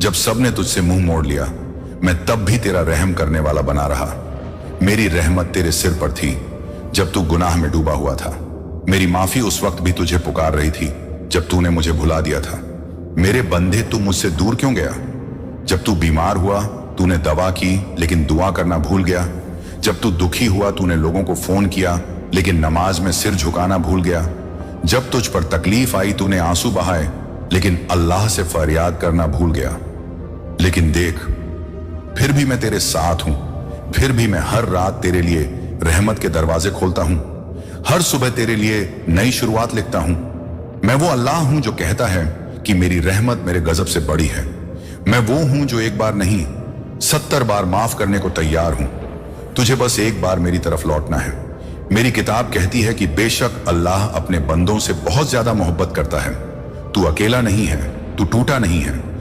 जब सबने तुझसे मुंह मोड़ लिया, मैं तब भी तेरा रहम करने वाला बना रहा। मेरी रहमत तेरे सिर पर थी जब तू गुनाह में डूबा हुआ था। मेरी माफी उस वक्त भी तुझे पुकार रही थी जब तूने मुझे भुला दिया था। मेरे बंदे, तू मुझसे दूर क्यों गया? जब तू बीमार हुआ तूने दवा की लेकिन दुआ करना भूल गया। जब तू दुखी हुआ तूने लोगों को फोन किया लेकिन नमाज में सिर झुकाना भूल गया। जब तुझ पर तकलीफ आई तूने आंसू बहाए लेकिन अल्लाह से फरियाद करना भूल गया। लेकिन देख, फिर भी मैं तेरे साथ हूं। फिर भी मैं हर रात तेरे लिए रहमत के दरवाजे खोलता हूं। हर सुबह तेरे लिए नई शुरुआत लिखता हूं। मैं वो अल्लाह हूं जो कहता है कि मेरी रहमत मेरे गजब से बड़ी है। मैं वो हूं जो एक बार नहीं 70 बार माफ करने को तैयार हूं। तुझे बस एक बार मेरी तरफ लौटना है। मेरी किताब कहती है कि बेशक अल्लाह अपने बंदों से बहुत ज्यादा मोहब्बत करता है। तू अकेला नहीं है, तू टूटा नहीं है।